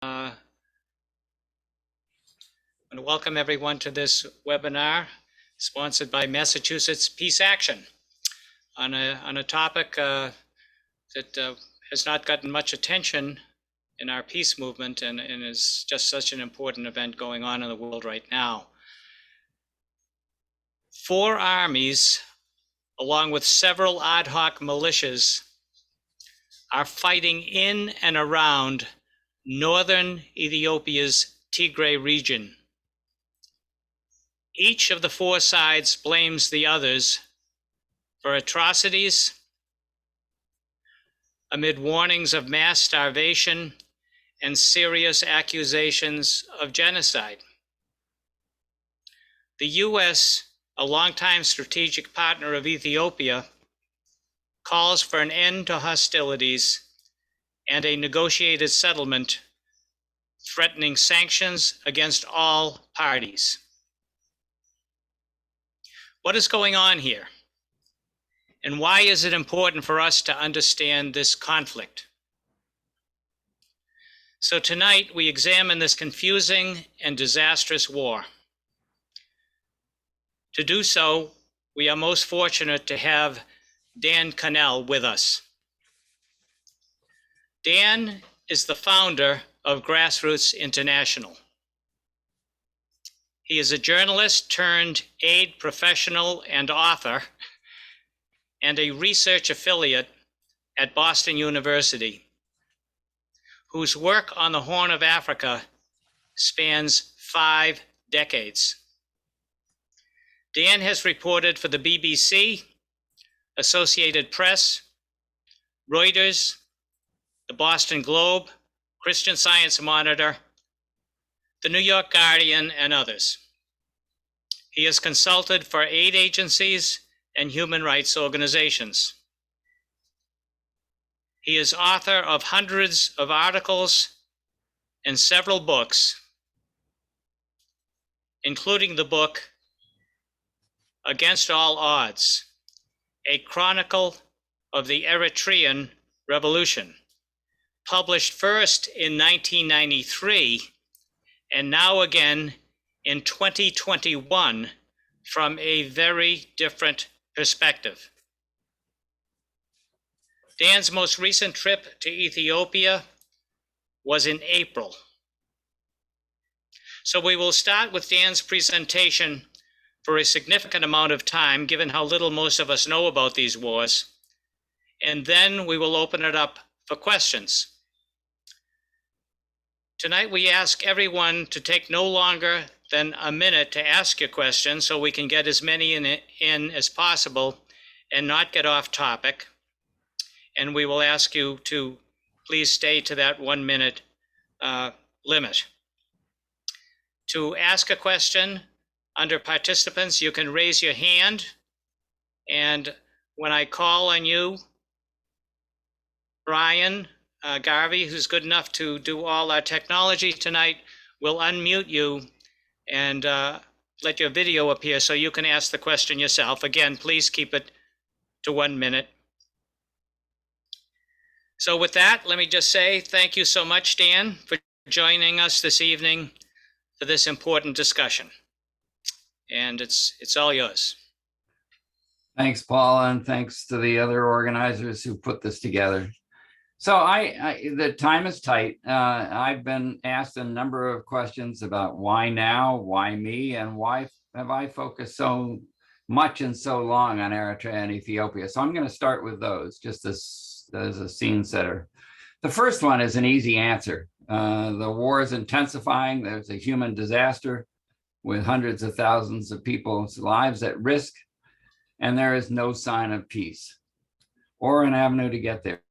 I want to welcome everyone to this webinar sponsored by Massachusetts Peace Action on a topic that has not gotten much attention in our peace movement and is just such an important event going on in the world right now. 4 armies, along with several ad hoc militias, are fighting in and around northern Ethiopia's Tigray region. Each of the 4 sides blames the others for atrocities amid warnings of mass starvation and serious accusations of genocide. The U.S., a longtime strategic partner of Ethiopia, calls for an end to hostilities and a negotiated settlement threatening sanctions against all parties. What is going on here? And why is it important for us to understand this conflict? So tonight we examine this confusing and disastrous war. To do so, we are most fortunate to have Dan Connell with us. Dan is the founder of Grassroots International. He is a journalist turned aid professional and author, and a research affiliate at Boston University, whose work on the Horn of Africa spans 5 decades. Dan has reported for the BBC, Associated Press, Reuters, the Boston Globe, Christian Science Monitor, the New York Guardian, and others. He has consulted for aid agencies and human rights organizations. He is author of hundreds of articles and several books, including the book Against All Odds, a chronicle of the Eritrean Revolution, published first in 1993 and now again in 2021 from a very different perspective. Dan's most recent trip to Ethiopia was in April. So we will start with Dan's presentation for a significant amount of time, given how little most of us know about these wars, and then we will open it up for questions. Tonight we ask everyone to take no longer than a minute to ask your question so we can get as many in as possible and not get off topic. And we will ask you to please stay to that 1 minute limit. To ask a question under participants, you can raise your hand, and when I call on you, Brian Garvey, who's good enough to do all our technology tonight, will unmute you and let your video appear so you can ask the question yourself. Again, please keep it to 1 minute. So with that, let me just say thank you so much, Dan, for joining us this evening for this important discussion. And it's all yours. Thanks, Paul, and thanks to the other organizers who put this together. So the time is tight. I've been asked a number of questions about why now, why me, and why have I focused so much and so long on Eritrea and Ethiopia. So I'm going to start with those just as a scene setter. The first one is an easy answer. The war is intensifying. There's a human disaster with hundreds of thousands of people's lives at risk, and there is no sign of peace or an avenue to get there.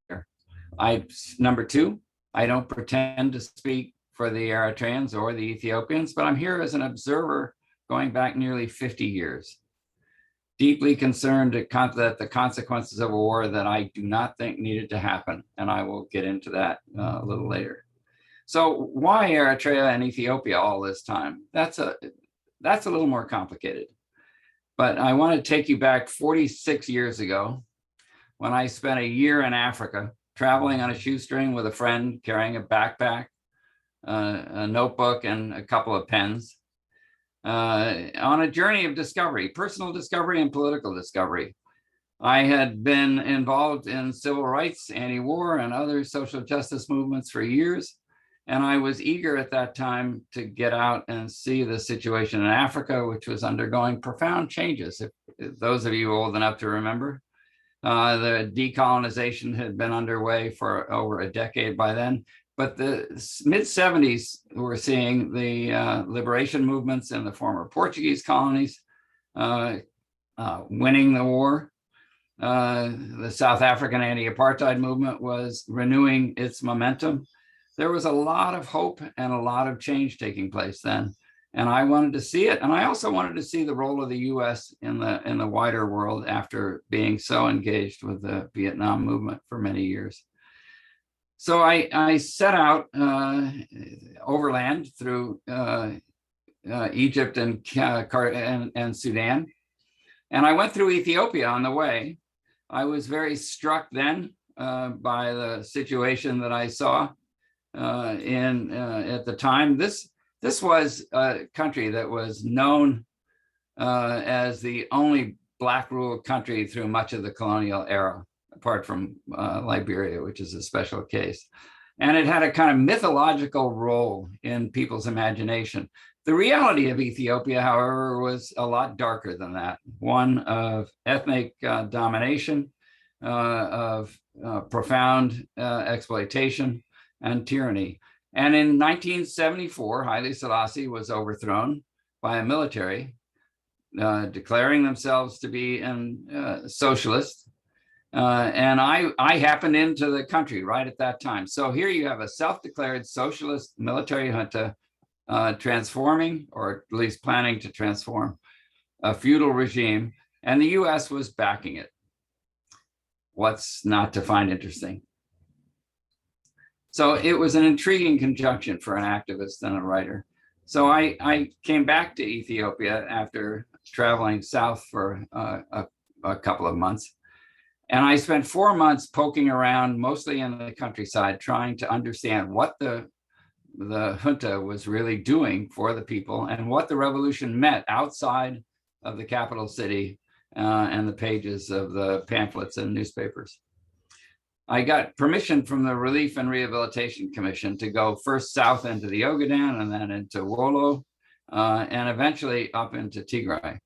Number 2, I don't pretend to speak for the Eritreans or the Ethiopians, but I'm here as an observer going back nearly 50 years. Deeply concerned that the consequences of a war that I do not think needed to happen, and I will get into that a little later. So why Eritrea and Ethiopia all this time? That's a little more complicated. But I want to take you back 46 years ago when I spent a year in Africa, traveling on a shoestring with a friend carrying a backpack, a notebook and a couple of pens on a journey of discovery, personal discovery and political discovery. I had been involved in civil rights, anti-war, and other social justice movements for years. And I was eager at that time to get out and see the situation in Africa, which was undergoing profound changes. If those of you old enough to remember, the decolonization had been underway for over a decade by then. But the mid-70s, we're seeing the liberation movements in the former Portuguese colonies winning the war. The South African anti-apartheid movement was renewing its momentum. There was a lot of hope and a lot of change taking place then. And I wanted to see it. And I also wanted to see the role of the US in the wider world after being so engaged with the Vietnam movement for many years. So I set out overland through Egypt and Sudan. And I went through Ethiopia on the way. I was very struck then by the situation that I saw at the time. This was a country that was known as the only Black ruled country through much of the colonial era, apart from Liberia, which is a special case. And it had a kind of mythological role in people's imagination. The reality of Ethiopia, however, was a lot darker than that. One of ethnic domination, of profound exploitation and tyranny. And in 1974, Haile Selassie was overthrown by a military, declaring themselves to be socialist. And I happened into the country right at that time. So here you have a self-declared socialist military junta transforming, or at least planning to transform, a feudal regime, and the US was backing it. What's not to find interesting? So it was an intriguing conjunction for an activist and a writer. So I came back to Ethiopia after traveling south for a couple of months. And I spent 4 months poking around, mostly in the countryside, trying to understand what the junta was really doing for the people and what the revolution meant outside of the capital city and the pages of the pamphlets and newspapers. I got permission from the Relief and Rehabilitation Commission to go first south into the Ogaden and then into Wollo and eventually up into Tigray.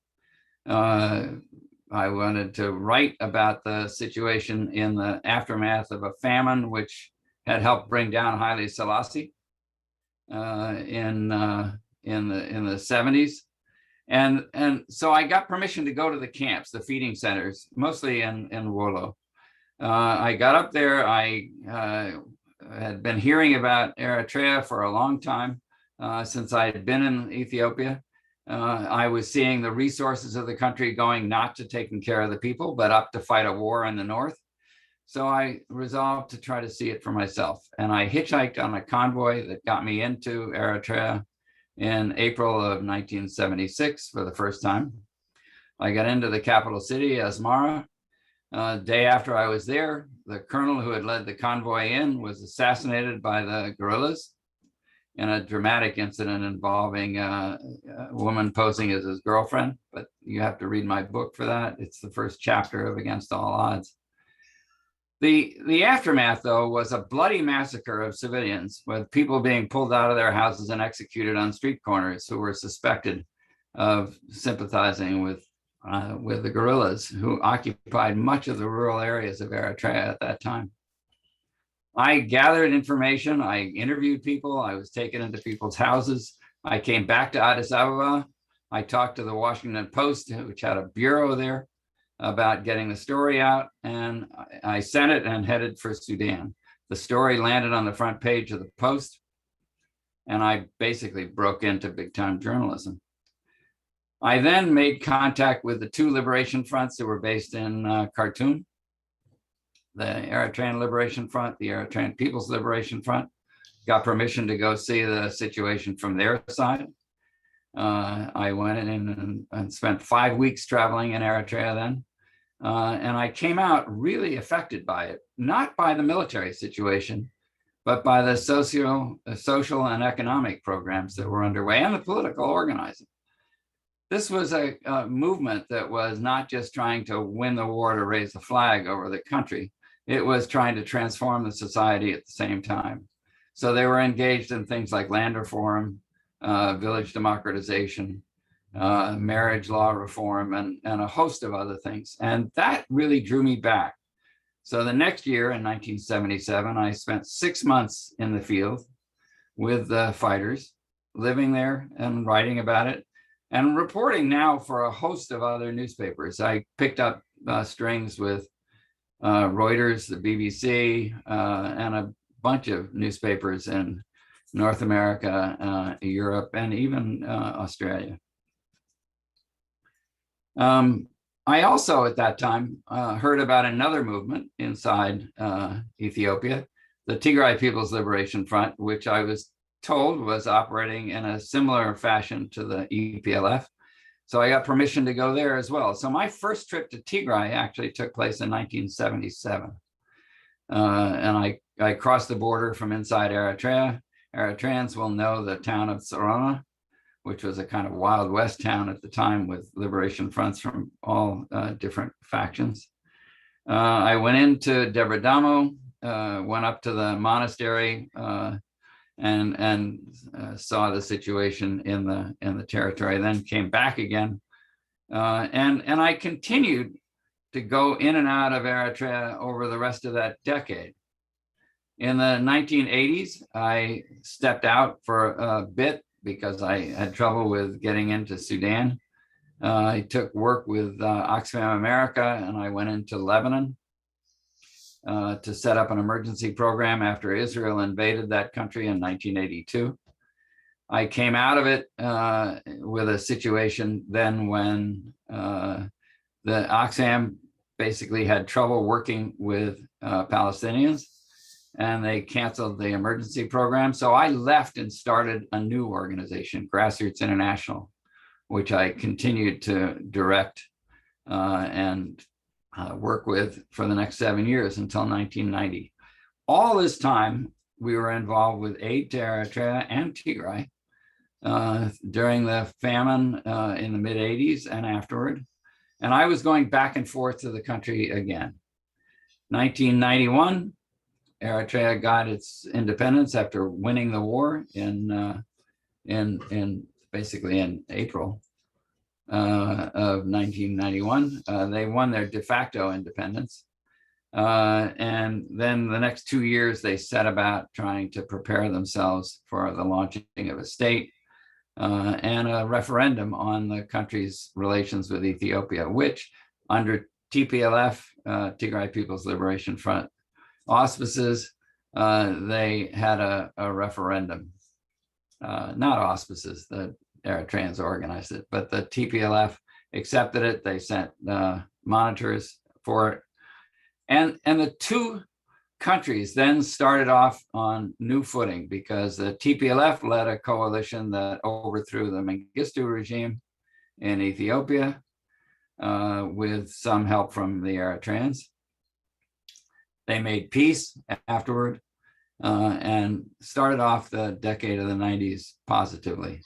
I wanted to write about the situation in the aftermath of a famine, which had helped bring down Haile Selassie in the 70s. And so I got permission to go to the camps, the feeding centers, mostly in Wollo. I got up there. I had been hearing about Eritrea for a long time, since I had been in Ethiopia. I was seeing the resources of the country going not to taking care of the people, but up to fight a war in the north. So I resolved to try to see it for myself. And I hitchhiked on a convoy that got me into Eritrea in April of 1976 for the first time. I got into the capital city, Asmara. Day after I was there, the colonel who had led the convoy in was assassinated by the guerrillas in a dramatic incident involving a woman posing as his girlfriend. But you have to read my book for that. It's the first chapter of Against All Odds. The aftermath, though, was a bloody massacre of civilians, with people being pulled out of their houses and executed on street corners who were suspected of sympathizing with the guerrillas, who occupied much of the rural areas of Eritrea at that time. I gathered information, I interviewed people, I was taken into people's houses. I came back to Addis Ababa. I talked to the Washington Post, which had a bureau there, about getting the story out, and I sent it and headed for Sudan. The story landed on the front page of the Post, and I basically broke into big-time journalism. I then made contact with the two liberation fronts that were based in Khartoum, the Eritrean Liberation Front, the Eritrean People's Liberation Front. Got permission to go see the situation from their side. I went in and spent 5 weeks traveling in Eritrea then. And I came out really affected by it, not by the military situation, but by the social and economic programs that were underway and the political organizing. This was a movement that was not just trying to win the war to raise the flag over the country. It was trying to transform the society at the same time. So they were engaged in things like land reform, village democratization, marriage law reform, and a host of other things. And that really drew me back. So the next year in 1977, I spent 6 months in the field with the fighters, living there and writing about it, and reporting now for a host of other newspapers. I picked up strings with Reuters, the BBC, and a bunch of newspapers in North America, Europe, and even Australia. I also at that time heard about another movement inside Ethiopia, the Tigray People's Liberation Front, which I was told was operating in a similar fashion to the EPLF. So I got permission to go there as well. So my first trip to Tigray actually took place in 1977. And I crossed the border from inside Eritrea. Eritreans will know the town of Sorona, which was a kind of Wild West town at the time with liberation fronts from all different factions. I went into Debra went up to the monastery and saw the situation in the territory, then came back again. And I continued to go in and out of Eritrea over the rest of that decade. In the 1980s, I stepped out for a bit because I had trouble with getting into Sudan. I took work with Oxfam America, and I went into Lebanon to set up an emergency program after Israel invaded that country in 1982. I came out of it with a situation then when the Oxfam basically had trouble working with Palestinians, and they canceled the emergency program. So I left and started a new organization, Grassroots International, which I continued to direct and work with for the next 7 years until 1990. All this time, we were involved with aid to Eritrea and Tigray during the famine in the mid 80s and afterward. And I was going back and forth to the country again. 1991, Eritrea got its independence after winning the war in basically in April of 1991. They won their de facto independence. And then the next 2 years, they set about trying to prepare themselves for the launching of a state and a referendum on the country's relations with Ethiopia, which under TPLF, Tigray People's Liberation Front auspices, they had a referendum, not auspices, the Eritreans organized it, but the TPLF accepted it. They sent monitors for it. And the two countries then started off on new footing because the TPLF led a coalition that overthrew the Mengistu regime in Ethiopia with some help from the Eritreans. They made peace afterward and started off the decade of the 90s positively.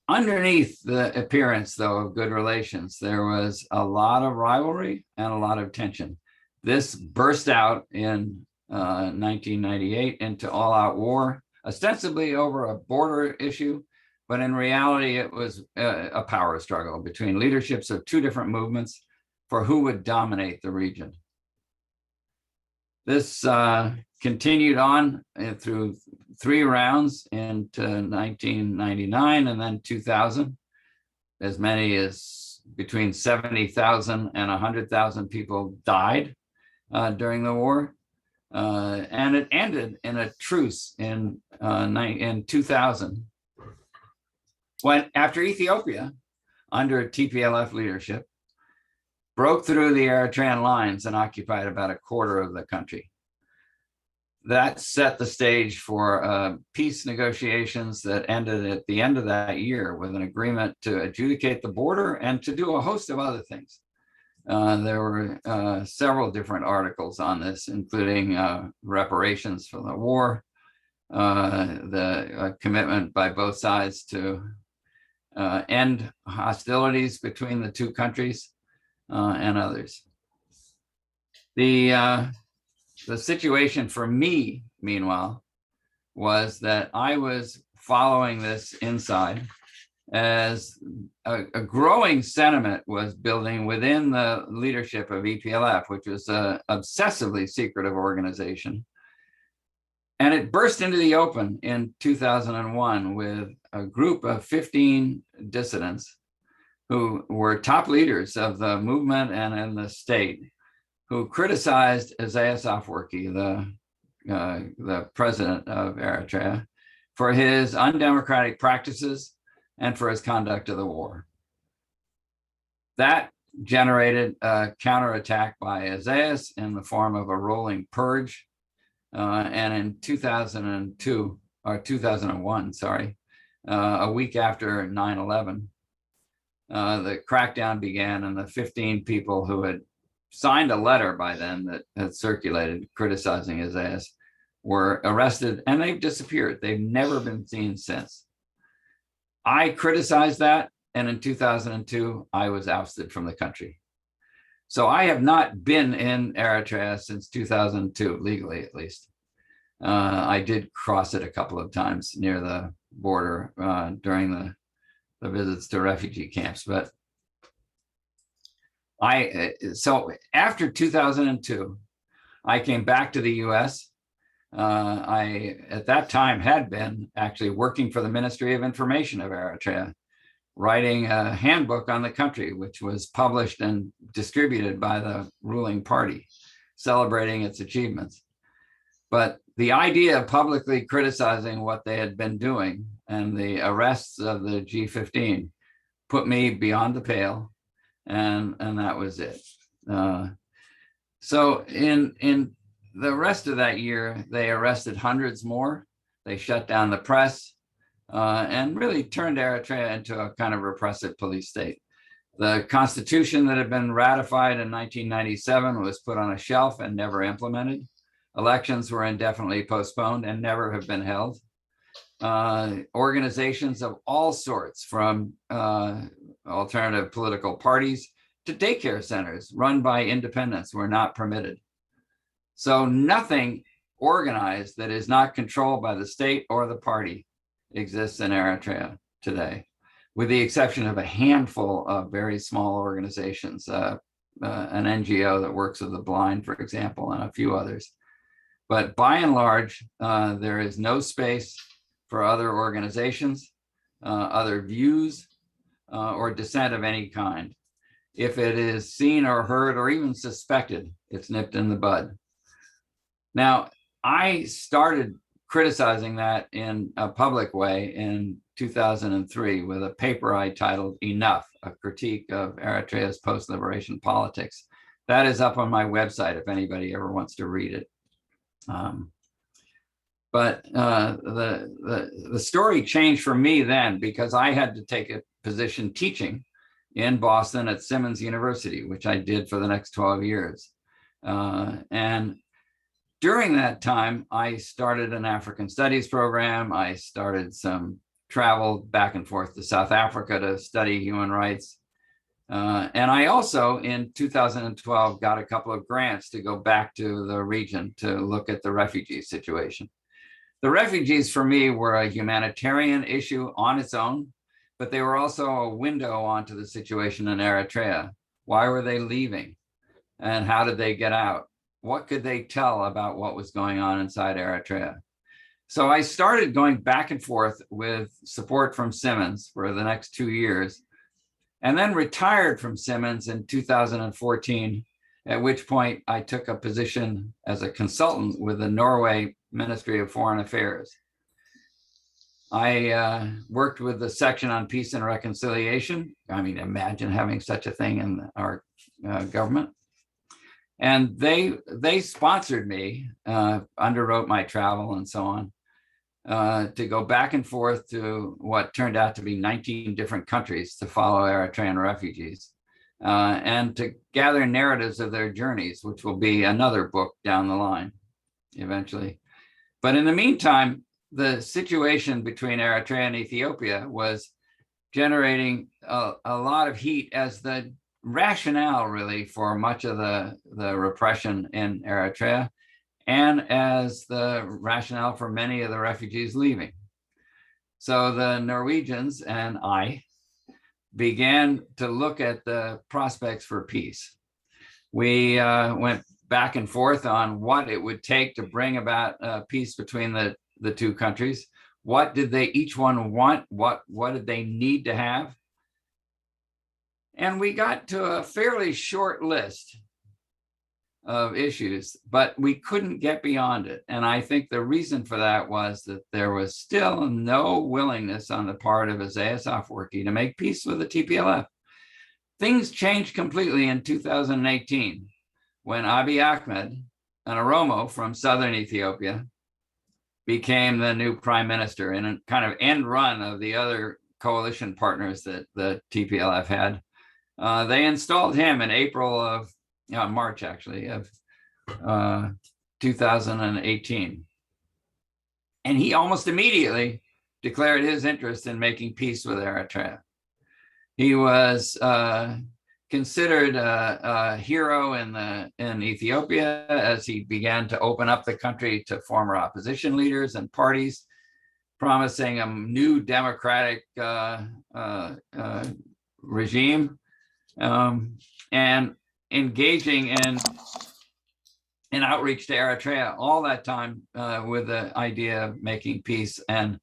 Underneath the appearance, though, of good relations, there was a lot of rivalry and a lot of tension. This burst out in 1998 into all-out war, ostensibly over a border issue, but in reality, it was a power struggle between leaderships of two different movements for who would dominate the region. This continued on through 3 rounds into 1999 and then 2000. As many as between 70,000 and 100,000 people died during the war. And it ended in a truce in 2000. When after Ethiopia, under TPLF leadership, broke through the Eritrean lines and occupied about a quarter of the country. That set the stage for peace negotiations that ended at the end of that year with an agreement to adjudicate the border and to do a host of other things. There were several different articles on this, including reparations for the war, the commitment by both sides to end hostilities between the two countries, and others. The situation for me, meanwhile, was that I was following this inside as a growing sentiment was building within the leadership of EPLF, which was an obsessively secretive organization. And it burst into the open in 2001 with a group of 15 dissidents who were top leaders of the movement and in the state, who criticized Isaias Afwerki, the president of Eritrea, for his undemocratic practices and for his conduct of the war. That generated a counterattack by Isaias in the form of a rolling purge. And in 2002, or 2001, sorry, a week after 9/11, the crackdown began, and the 15 people who had signed a letter by then that had circulated criticizing Isaias were arrested, and they've disappeared. They've never been seen since. I criticized that, and in 2002, I was ousted from the country. So I have not been in Eritrea since 2002, legally at least. I did cross it a couple of times near the border during the visits to refugee camps. But so after 2002, I came back to the US. I, at that time, had been actually working for the Ministry of Information of Eritrea, writing a handbook on the country, which was published and distributed by the ruling party, celebrating its achievements. But the idea of publicly criticizing what they had been doing and the arrests of the G15 put me beyond the pale, and that was it. So in the rest of that year, they arrested hundreds more. They shut down the press and really turned Eritrea into a kind of repressive police state. The constitution that had been ratified in 1997 was put on a shelf and never implemented. Elections were indefinitely postponed and never have been held. Organizations of all sorts, from alternative political parties to daycare centers run by independents, were not permitted. So nothing organized that is not controlled by the state or the party exists in Eritrea today, with the exception of a handful of very small organizations, an NGO that works with the blind, for example, and a few others. But by and large, there is no space for other organizations, other views, or dissent of any kind. If it is seen or heard or even suspected, it's nipped in the bud. Now, I started criticizing that in a public way in 2003 with a paper I titled Enough, a critique of Eritrea's post-liberation politics. That is up on my website if anybody ever wants to read it. But the story changed for me then, because I had to take a position teaching in Boston at Simmons University, which I did for the next 12 years. And during that time, I started an African studies program. I started some travel back and forth to South Africa to study human rights. And I also, in 2012, got a couple of grants to go back to the region to look at the refugee situation. The refugees, for me, were a humanitarian issue on its own, but they were also a window onto the situation in Eritrea. Why were they leaving? And how did they get out? What could they tell about what was going on inside Eritrea? So I started going back and forth with support from Simmons for the next 2 years, and then retired from Simmons in 2014, at which point I took a position as a consultant with the Norway Ministry of Foreign Affairs. I worked with the section on peace and reconciliation. I mean, imagine having such a thing in our government. And they sponsored me, underwrote my travel and so on, to go back and forth to what turned out to be 19 different countries to follow Eritrean refugees. and to gather narratives of their journeys, which will be another book down the line eventually. But in the meantime, the situation between Eritrea and Ethiopia was generating a lot of heat as the rationale really for much of the repression in Eritrea, and as the rationale for many of the refugees leaving. So the Norwegians and I began to look at the prospects for peace. We went back and forth on what it would take to bring about peace between the two countries. What did they each one want? What did they need to have? And we got to a fairly short list of issues, but we couldn't get beyond it. And I think the reason for that was that there was still no willingness on the part of Isaias Afwerki to make peace with the TPLF. Things changed completely in 2018 when Abiy Ahmed, an Oromo from southern Ethiopia, became the new prime minister in a kind of end run of the other coalition partners that the TPLF had. They installed him in March actually of 2018. And he almost immediately declared his interest in making peace with Eritrea. He was considered a hero in Ethiopia as he began to open up the country to former opposition leaders and parties, promising a new democratic regime, and engaging in outreach to Eritrea all that time with the idea of making peace and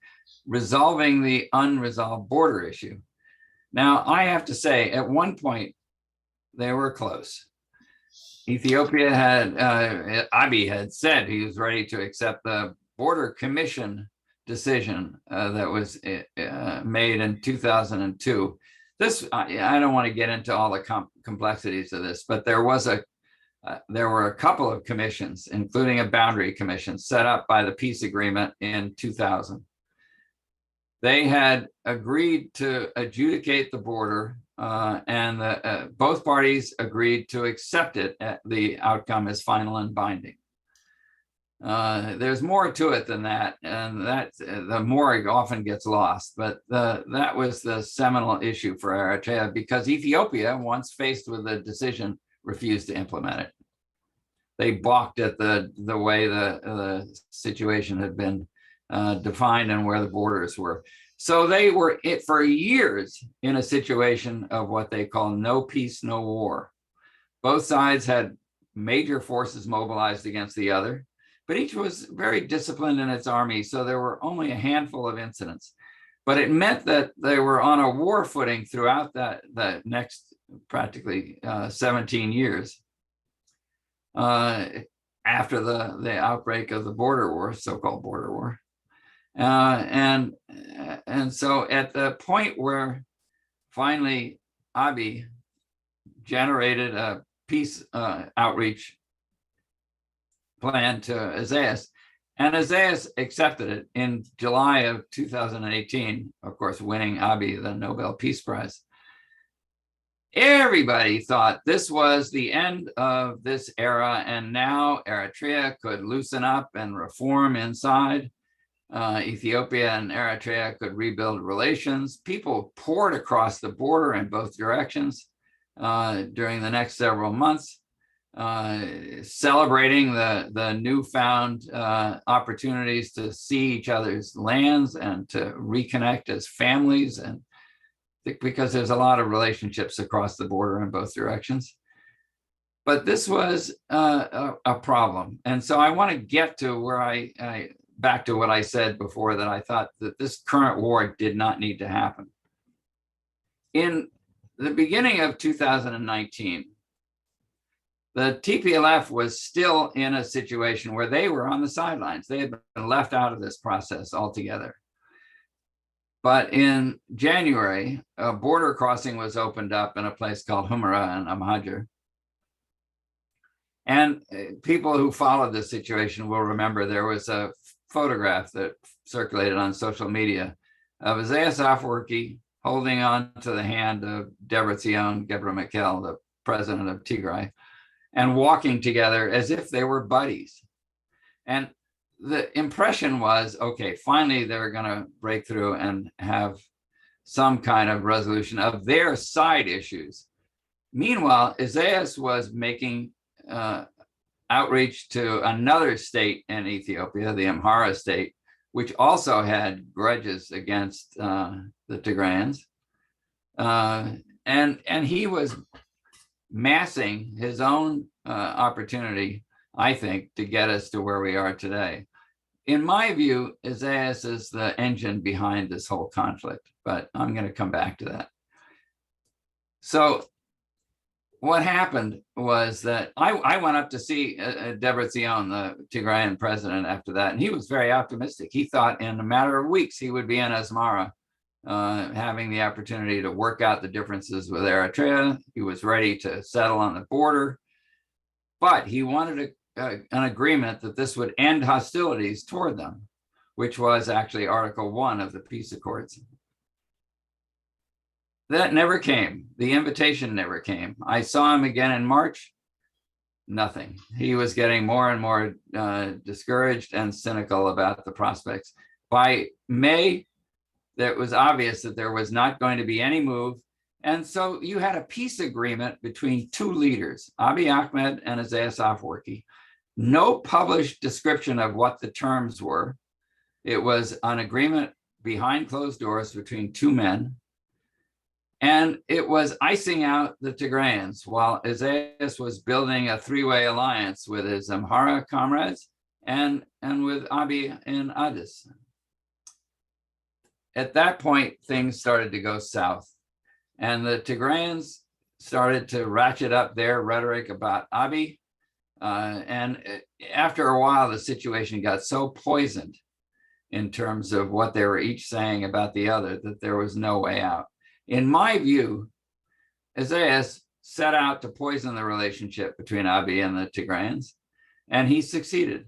resolving the unresolved border issue. Now, I have to say, at one point, they were close. Ethiopia Abiy had said he was ready to accept the border commission decision that was made in 2002. This, I don't want to get into all the complexities of this, but there were a couple of commissions, including a boundary commission set up by the peace agreement in 2000. They had agreed to adjudicate the border, and both parties agreed to accept it. The outcome is final and binding. There's more to it than that, and that the more often gets lost. But that was the seminal issue for Eritrea, because Ethiopia, once faced with the decision, refused to implement it. They balked at the way the situation had been defined and where the borders were. So they were for years in a situation of what they call no peace, no war. Both sides had major forces mobilized against the other, but each was very disciplined in its army. So there were only a handful of incidents, but it meant that they were on a war footing throughout the next practically 17 years after the outbreak of the border war, so-called border war. And so at the point where finally Abiy generated a peace outreach plan to Isaias, and Isaias accepted it in July of 2018, of course, winning Abiy the Nobel Peace Prize. Everybody thought this was the end of this era, and now Eritrea could loosen up and reform inside. Ethiopia and Eritrea could rebuild relations. People poured across the border in both directions during the next several months, celebrating the newfound opportunities to see each other's lands and to reconnect as families, and because there's a lot of relationships across the border in both directions. But this was a problem. And so I want to get to where back to what I said before, that I thought that this current war did not need to happen. In the beginning of 2019, the TPLF was still in a situation where they were on the sidelines. They had been left out of this process altogether. But in January, a border crossing was opened up in a place called Humera and Amhajar. And people who followed this situation will remember there was a photograph that circulated on social media of Isaias Afwerki holding on to the hand of Debretsion Gebremichael, the president of Tigray, and walking together as if they were buddies. And the impression was, okay, finally they're going to break through and have some kind of resolution of their side issues. Meanwhile, Isaias was making outreach to another state in Ethiopia, the Amhara state, which also had grudges against the Tigrayans. And he was massing his own opportunity, I think, to get us to where we are today. In my view, Isaias is the engine behind this whole conflict, but I'm going to come back to that. So what happened was that I went up to see Debretsion, the Tigrayan president, after that, and he was very optimistic. He thought in a matter of weeks he would be in Asmara, having the opportunity to work out the differences with Eritrea. He was ready to settle on the border, but he wanted an agreement that this would end hostilities toward them, which was actually Article 1 of the peace accords. That never came. The invitation never came. I saw him again in March. Nothing. He was getting more and more discouraged and cynical about the prospects. By May, it was obvious that there was not going to be any move. And so you had a peace agreement between two leaders, Abiy Ahmed and Isaias Afwerki. No published description of what the terms were. It was an agreement behind closed doors between two men. And it was icing out the Tigrayans while Isaias was building a three-way alliance with his Amhara comrades and with Abiy in Addis. At that point, things started to go south. And the Tigrayans started to ratchet up their rhetoric about Abiy. And after a while, the situation got so poisoned in terms of what they were each saying about the other that there was no way out. In my view, Isaias set out to poison the relationship between Abiy and the Tigrayans, and he succeeded.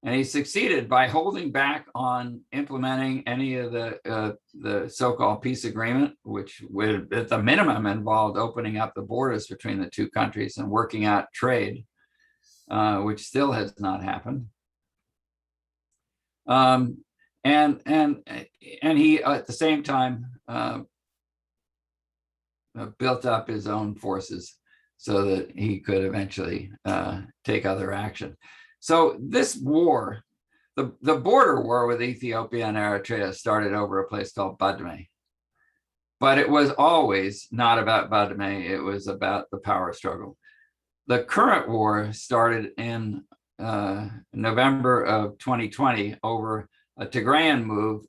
And he succeeded by holding back on implementing any of the so-called peace agreement, which would, at the minimum, involved opening up the borders between the two countries and working out trade, which still has not happened. And he, at the same time, built up his own forces so that he could eventually take other action. So this war, the border war with Ethiopia and Eritrea started over a place called Badme. But it was always not about Badme, it was about the power struggle. The current war started in November of 2020 over a Tigrayan move,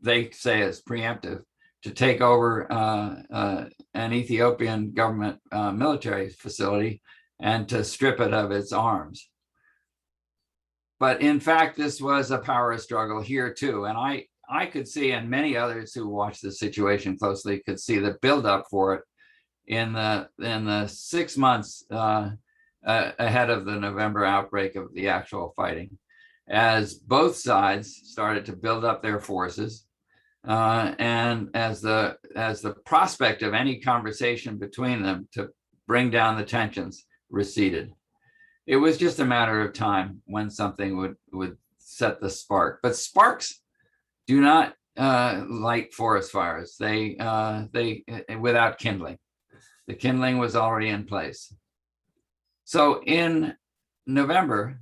they say is preemptive, to take over an Ethiopian government military facility and to strip it of its arms. But in fact, this was a power struggle here too. And I could see, and many others who watched the situation closely could see the buildup for it in the 6 months ahead of the November outbreak of the actual fighting, as both sides started to build up their forces, and as the prospect of any conversation between them to bring down the tensions receded. It was just a matter of time when something would set the spark. But sparks do not light forest fires. They without kindling. The kindling was already in place. So in November,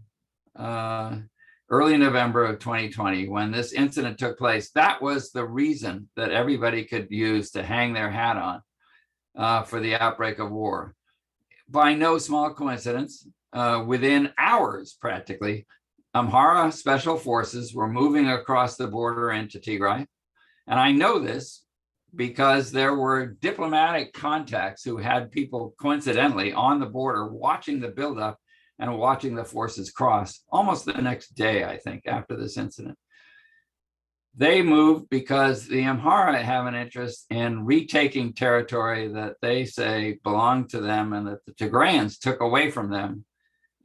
early November of 2020, when this incident took place, that was the reason that everybody could use to hang their hat on for the outbreak of war. By no small coincidence, within hours practically, Amhara special forces were moving across the border into Tigray. And I know this because there were diplomatic contacts who had people coincidentally on the border watching the buildup and watching the forces cross almost the next day, I think, after this incident. They moved because the Amhara have an interest in retaking territory that they say belonged to them and that the Tigrayans took away from them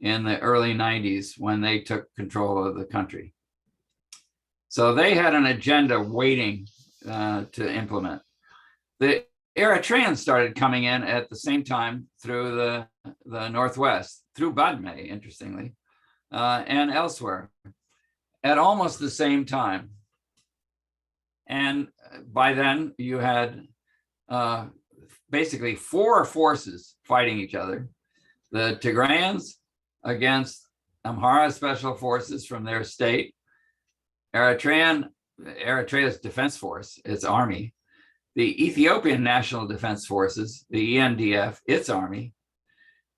in the early 90s when they took control of the country. So they had an agenda waiting to implement. The Eritreans started coming in at the same time through the Northwest, through Badme, interestingly, and elsewhere at almost the same time. And by then you had basically four forces fighting each other. The Tigrayans against Amhara special forces from their state, Eritrea's defense force, its army, the Ethiopian National Defense Forces, the ENDF, its army,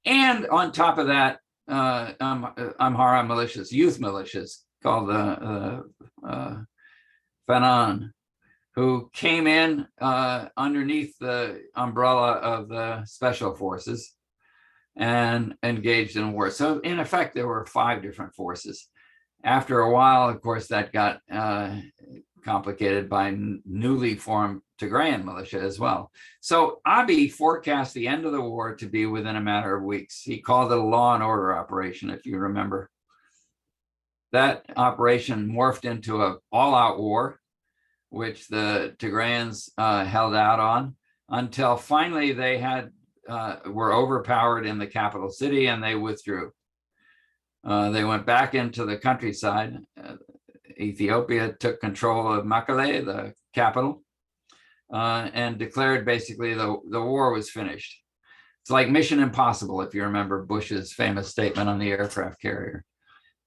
and on top of that, Amhara militias, youth militias called the Fanon, who came in underneath the umbrella of the special forces and engaged in war. So in effect, there were 5 different forces. After a while, of course, that got complicated by newly formed Tigrayan militia as well. So Abiy forecast the end of the war to be within a matter of weeks. He called it a law and order operation, if you remember. That operation morphed into an all-out war, which the Tigrayans held out on until finally they were overpowered in the capital city and they withdrew. They went back into the countryside. Ethiopia took control of Mekelle, the capital, and declared basically the war was finished. It's like Mission Impossible, if you remember Bush's famous statement on the aircraft carrier.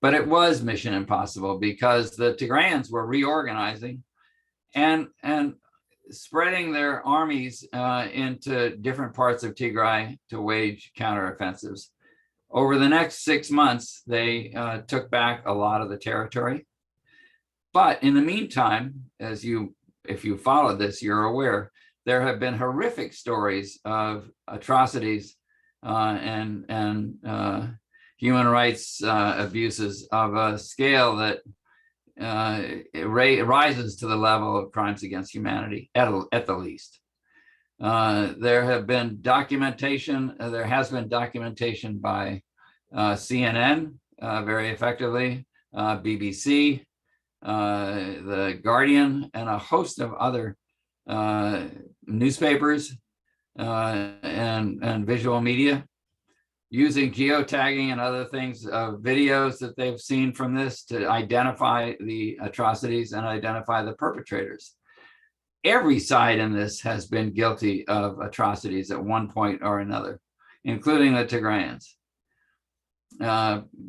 But it was Mission Impossible because the Tigrayans were reorganizing and spreading their armies into different parts of Tigray to wage counteroffensives. Over the next 6 months, they took back a lot of the territory. But in the meantime, if you followed this, you're aware, there have been horrific stories of atrocities and human rights abuses of a scale that rises to the level of crimes against humanity at the least. There has been documentation by CNN very effectively, BBC, The Guardian, and a host of other newspapers and visual media using geotagging and other things, videos that they've seen from this to identify the atrocities and identify the perpetrators. Every side in this has been guilty of atrocities at one point or another, including the Tigrayans,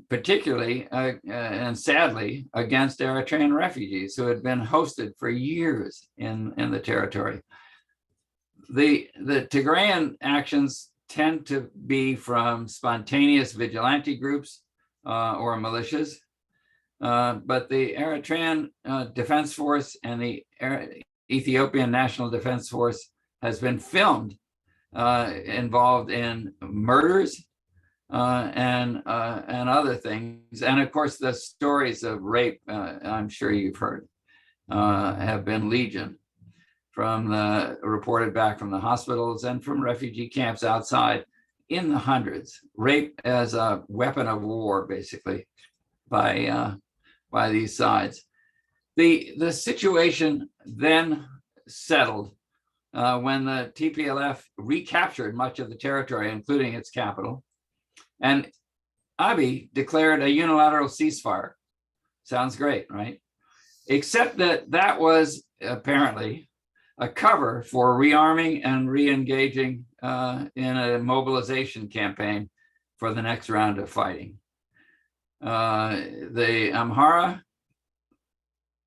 particularly and sadly against Eritrean refugees who had been hosted for years in the territory. The Tigrayan actions tend to be from spontaneous vigilante groups or militias, but the Eritrean Defense Force and the Ethiopian National Defense Force has been filmed involved in murders and other things. And of course, the stories of rape, I'm sure you've heard, have been legion, reported back from the hospitals and from refugee camps outside in the hundreds. Rape as a weapon of war, basically, by these sides. The situation then settled when the TPLF recaptured much of the territory, including its capital, and Abiy declared a unilateral ceasefire. Sounds great, right? Except that was apparently a cover for rearming and re-engaging in a mobilization campaign for the next round of fighting. The Amhara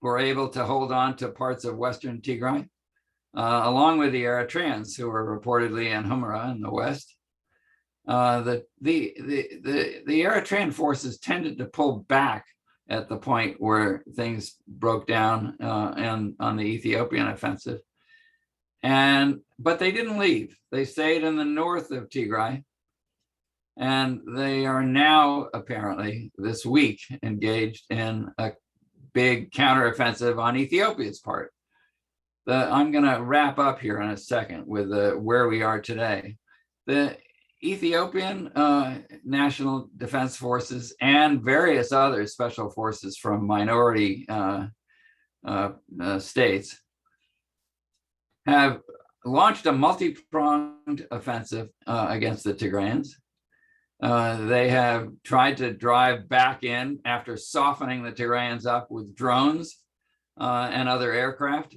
were able to hold on to parts of Western Tigray, along with the Eritreans, who were reportedly in Humera in the west. The Eritrean forces tended to pull back at the point where things broke down and on the Ethiopian offensive. But they didn't leave. They stayed in the north of Tigray. And they are now apparently this week engaged in a big counteroffensive on Ethiopia's part. I'm going to wrap up here in a second with where we are today. The Ethiopian National Defense Forces and various other special forces from minority states have launched a multi-pronged offensive against the Tigrayans. They have tried to drive back in after softening the Tigrayans up with drones and other aircraft.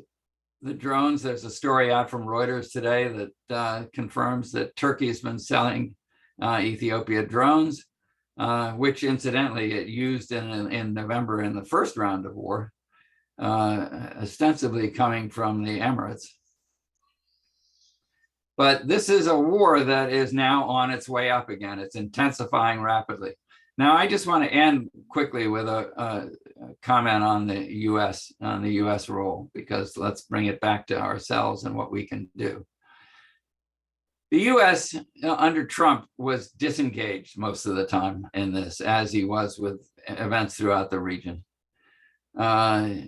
The drones, there's a story out from Reuters today that confirms that Turkey's been selling Ethiopia drones, which incidentally it used in November in the first round of war, ostensibly coming from the Emirates. But this is a war that is now on its way up again. It's intensifying rapidly. Now, I just want to end quickly with a comment on the U.S. role, because let's bring it back to ourselves and what we can do. The U.S. Under Trump was disengaged most of the time in this, as he was with events throughout the region. But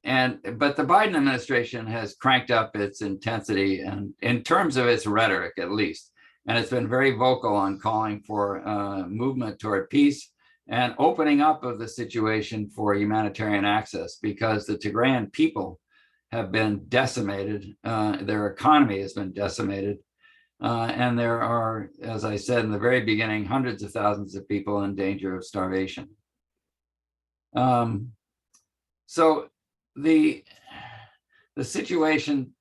the Biden administration has cranked up its intensity, and in terms of its rhetoric, at least, and it's been very vocal on calling for movement toward peace and opening up of the situation for humanitarian access, because the Tigrayan people have been decimated. Their economy has been decimated. And there are, as I said in the very beginning, hundreds of thousands of people in danger of starvation. So the situation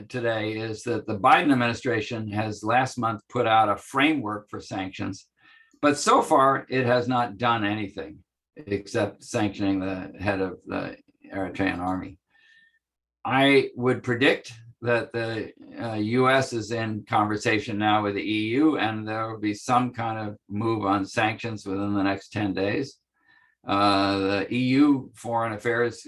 today is that the Biden administration has last month put out a framework for sanctions, but so far it has not done anything except sanctioning the head of the Eritrean army. I would predict that the US is in conversation now with the EU, and there will be some kind of move on sanctions within the next 10 days. The EU foreign affairs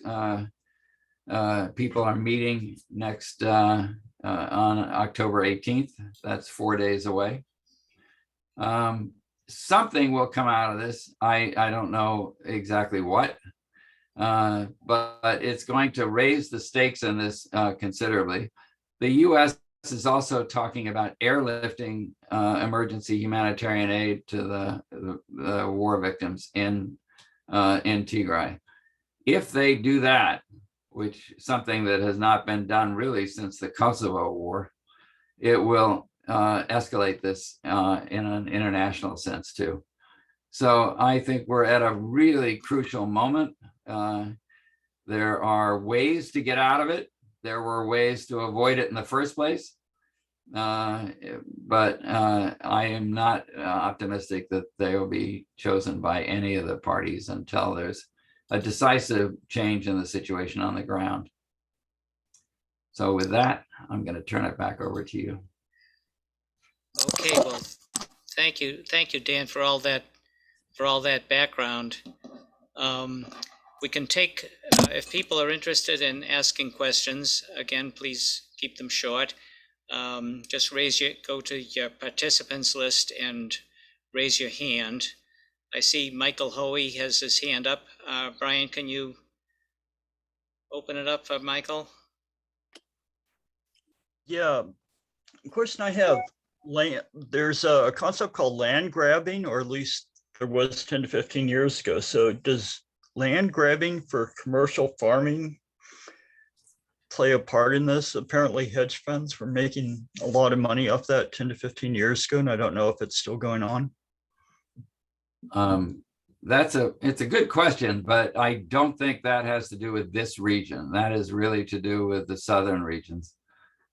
people are meeting next on October 18th. That's 4 days away. Something will come out of this. I don't know exactly what, but it's going to raise the stakes in this considerably. The US is also talking about airlifting emergency humanitarian aid to the war victims in Tigray. If they do that, which is something that has not been done really since the Kosovo War, it will escalate this in an international sense too. So I think we're at a really crucial moment. There are ways to get out of it. There were ways to avoid it in the first place. But I am not optimistic that they will be chosen by any of the parties until there's a decisive change in the situation on the ground. So with that, I'm going to turn it back over to you. Okay, well, thank you, Dan, for all that background. We can take, if people are interested in asking questions, again, please keep them short. Just go to your participants list and raise your hand. I see Michael Hoey has his hand up. Brian, can you open it up for Michael? Yeah, the question I have, there's a concept called land grabbing, or at least there was 10 to 15 years ago. So does land grabbing for commercial farming play a part in this? Apparently hedge funds were making a lot of money off that 10 to 15 years ago, and I don't know if it's still going on. It's a good question, but I don't think that has to do with this region. That is really to do with the southern regions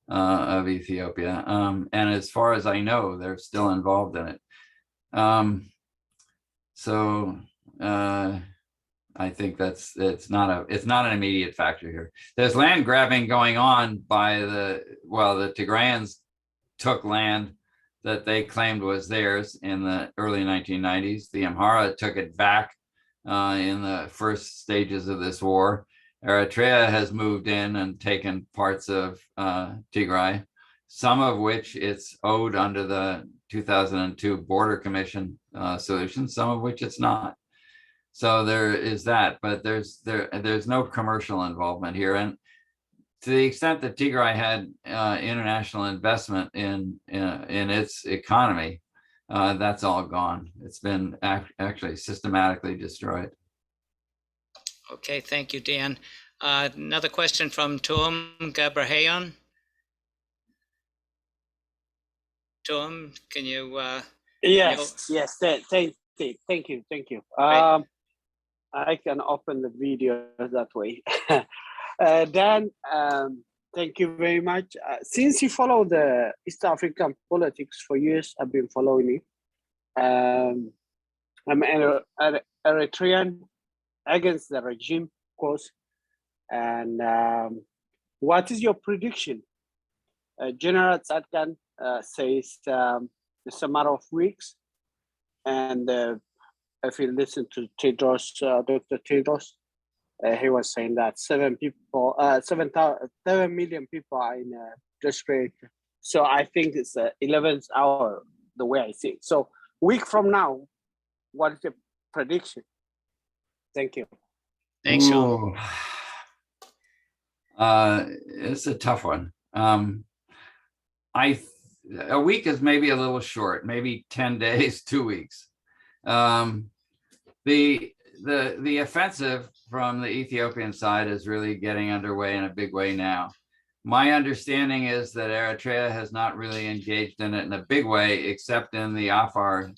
of Ethiopia. And as far as I know, they're still involved in it. I think it's not an immediate factor here. There's land grabbing going on by the Tigrayans took land that they claimed was theirs in the early 1990s. The Amhara took it back in the first stages of this war. Eritrea has moved in and taken parts of Tigray, some of which it's owed under the 2002 Border Commission solution, some of which it's not. So there is that, but there's no commercial involvement here. And to the extent that Tigray had international investment in its economy, that's all gone. It's been actually systematically destroyed. Okay, thank you, Dan. Another question from Tom Gabrahayan. to him? Can you? Yes, yes. Thank you. Right. I can open the video that way. Dan, thank you very much. Since you follow the East African politics for years, I've been following it. I'm an Eritrean against the regime, of course. And what is your prediction? General Tzadkan says it's a matter of weeks. And if you listen to Tedros, Dr. Tedros, he was saying that 7 million people are in desperate. So I think it's the 11th hour, the way I see it. So week from now, what is the prediction? Thank you. Thanks, Sean. It's a tough one. A week is maybe a little short, maybe 10 days, 2 weeks. The offensive from the Ethiopian side is really getting underway in a big way now. My understanding is that Eritrea has not really engaged in it in a big way, except in the Afar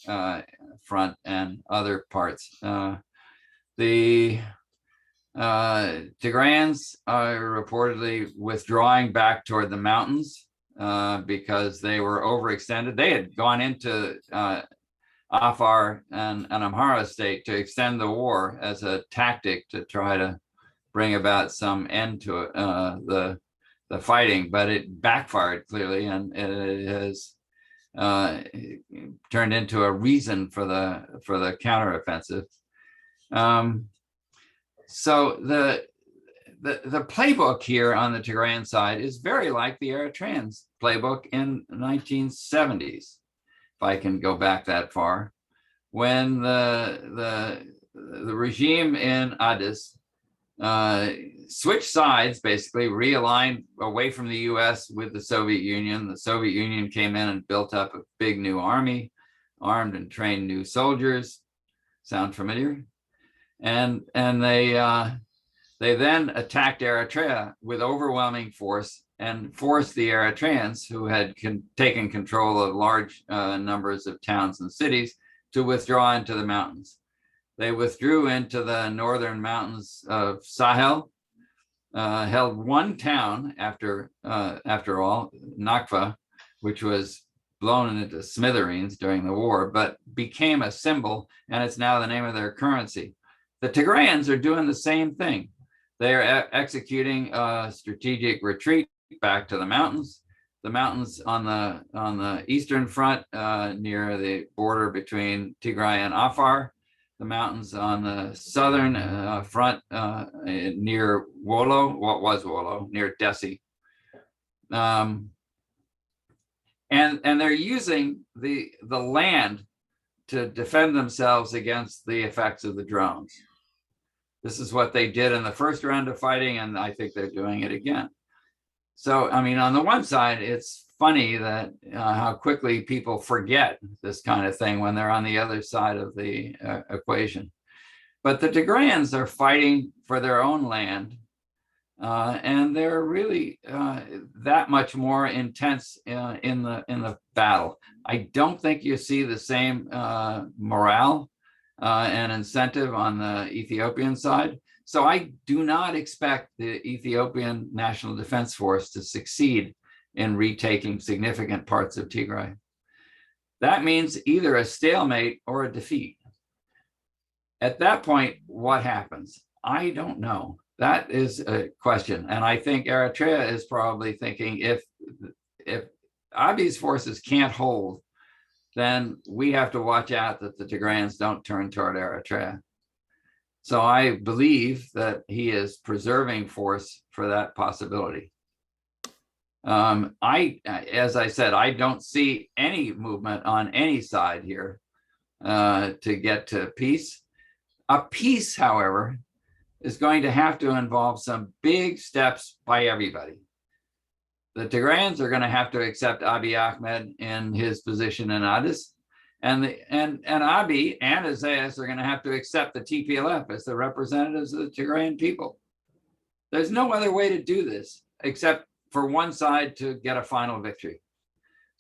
front and other parts. The Tigrayans are reportedly withdrawing back toward the mountains because they were overextended. They had gone into Afar and Amhara state to extend the war as a tactic to try to bring about some end to the fighting, but it backfired clearly, and it has turned into a reason for the counteroffensive. So the playbook here on the Tigrayan side is very like the Eritrean playbook in the 1970s, if I can go back that far, when the regime in Addis switched sides, basically realigned away from the US with the Soviet Union. The Soviet Union came in and built up a big new army, armed and trained new soldiers. Sound familiar? And they then attacked Eritrea with overwhelming force and forced the Eritreans, who had taken control of large numbers of towns and cities, to withdraw into the mountains. They withdrew into the northern mountains of Sahel, held one town after all, Nakfa, which was blown into smithereens during the war, but became a symbol, and it's now the name of their currency. The Tigrayans are doing the same thing. They are executing a strategic retreat back to the mountains. The mountains on the eastern front near the border between Tigray and Afar. The mountains on the southern front near Wollo, what was Wollo, near Desi. And they're using the land to defend themselves against the effects of the drones. This is what they did in the first round of fighting, and I think they're doing it again. So, I mean, on the one side, it's funny that how quickly people forget this kind of thing when they're on the other side of the equation. But the Tigrayans are fighting for their own land, and they're really that much more intense in the battle. I don't think you see the same morale and incentive on the Ethiopian side. So I do not expect the Ethiopian National Defense Force to succeed in retaking significant parts of Tigray. That means either a stalemate or a defeat. At that point, what happens? I don't know. That is a question. And I think Eritrea is probably thinking if Abiy's forces can't hold, then we have to watch out that the Tigrayans don't turn toward Eritrea. So I believe that he is preserving force for that possibility. As I said, I don't see any movement on any side here to get to peace. A peace, however, is going to have to involve some big steps by everybody. The Tigrayans are going to have to accept Abiy Ahmed in his position in Addis. And Abiy and Isaias are going to have to accept the TPLF as the representatives of the Tigrayan people. There's no other way to do this except for one side to get a final victory.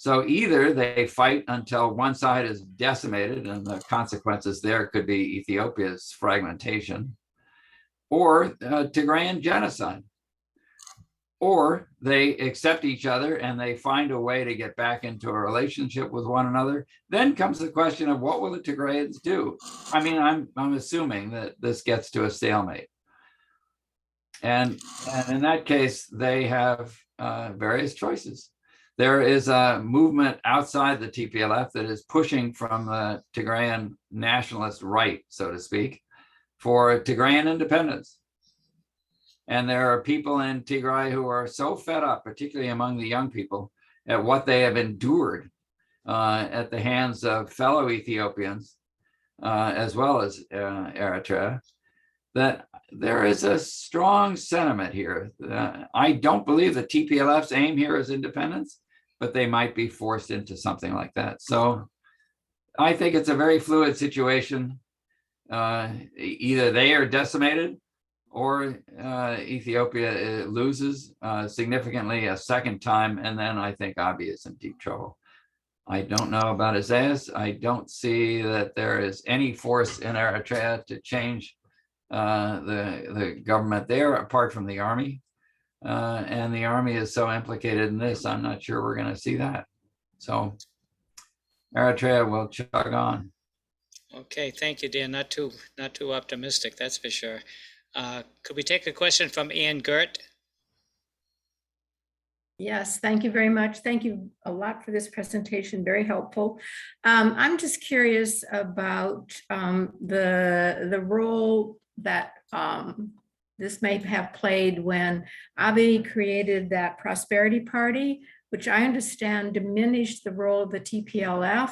So either they fight until one side is decimated, and the consequences there could be Ethiopia's fragmentation, or Tigrayan genocide. Or they accept each other and they find a way to get back into a relationship with one another. Then comes the question of what will the Tigrayans do? I mean, I'm assuming that this gets to a stalemate. And in that case, they have various choices. There is a movement outside the TPLF that is pushing from the Tigrayan nationalist right, so to speak, for Tigrayan independence. And there are people in Tigray who are so fed up, particularly among the young people, at what they have endured at the hands of fellow Ethiopians, as well as Eritrea, that there is a strong sentiment here. I don't believe the TPLF's aim here is independence, but they might be forced into something like that. So I think it's a very fluid situation. Either they are decimated, or Ethiopia loses significantly a second time, and then I think Abiy is in deep trouble. I don't know about Isaias. I don't see that there is any force in Eritrea to change the government there, apart from the army. And the army is so implicated in this, I'm not sure we're going to see that. So Eritrea will chug on. Okay, thank you, Dan. Not too optimistic, that's for sure. Could we take a question from Ann Gert? Yes, thank you very much. Thank you a lot for this presentation, very helpful. I'm just curious about the role that this may have played when Abiy created that Prosperity Party, which I understand diminished the role of the TPLF.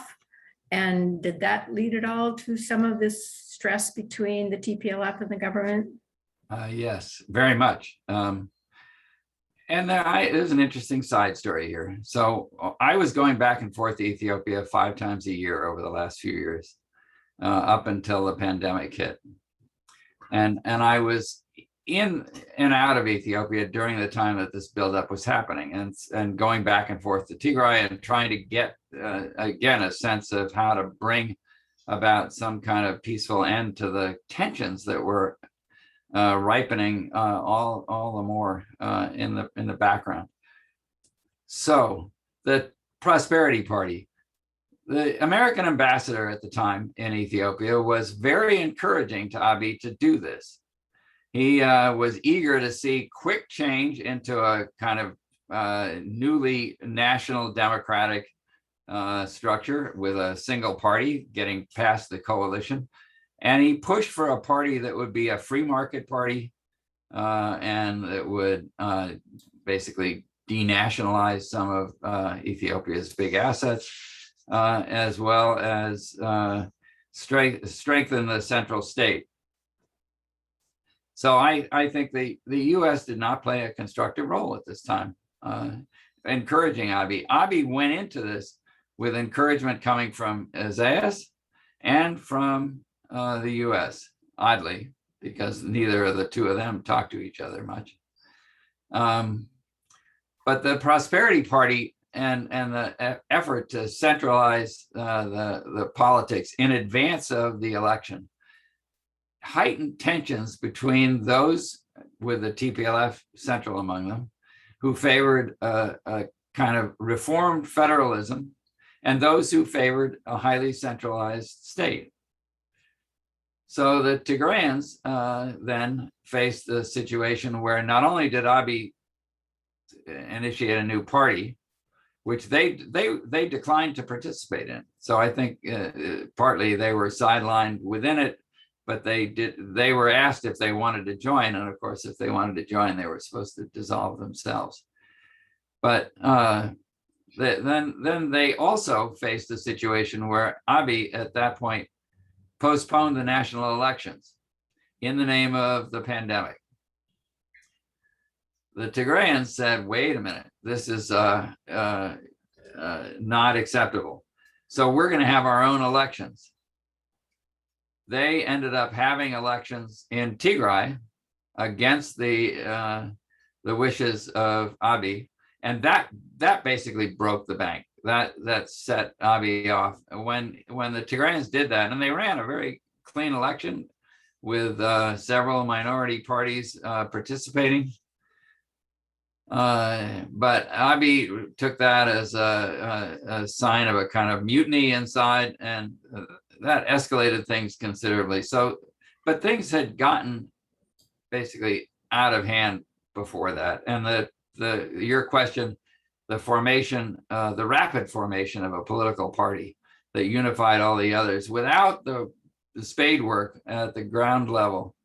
And did that lead at all to some of this stress between the TPLF and the government? Yes, very much. And there's an interesting side story here. So I was going back and forth to Ethiopia 5 times a year over the last few years, up until the pandemic hit. And I was in and out of Ethiopia during the time that this buildup was happening, and going back and forth to Tigray and trying to get, again, a sense of how to bring about some kind of peaceful end to the tensions that were ripening all the more in the background. So the Prosperity Party, the American ambassador at the time in Ethiopia was very encouraging to Abiy to do this. He was eager to see quick change into a kind of newly national democratic structure with a single party getting past the coalition. And he pushed for a party that would be a free market party and that would basically denationalize some of Ethiopia's big assets, as well as strengthen the central state. So I think the US did not play a constructive role at this time, encouraging Abiy. Abiy went into this with encouragement coming from Isaias and from the US, oddly, because neither of the two of them talk to each other much. But the Prosperity Party and the effort to centralize the politics in advance of the election heightened tensions between those with the TPLF central among them, who favored a kind of reformed federalism, and those who favored a highly centralized state. So the Tigrayans then faced the situation where not only did Abiy initiate a new party, which they declined to participate in. So I think partly they were sidelined within it, but they were asked if they wanted to join, and of course, if they wanted to join, they were supposed to dissolve themselves. But then they also faced a situation where Abiy at that point postponed the national elections in the name of the pandemic. The Tigrayans said, wait a minute, this is not acceptable. So we're going to have our own elections. They ended up having elections in Tigray against the wishes of Abiy, and that basically broke the bank. that set Abiy off. When the Tigrayans did that, and they ran a very clean election with several minority parties participating. But Abiy took that as a sign of a kind of mutiny inside, and that escalated things considerably. So, but things had gotten basically out of hand before that. And your question, the formation, the rapid formation of a political party that unified all the others without the spade work at the ground level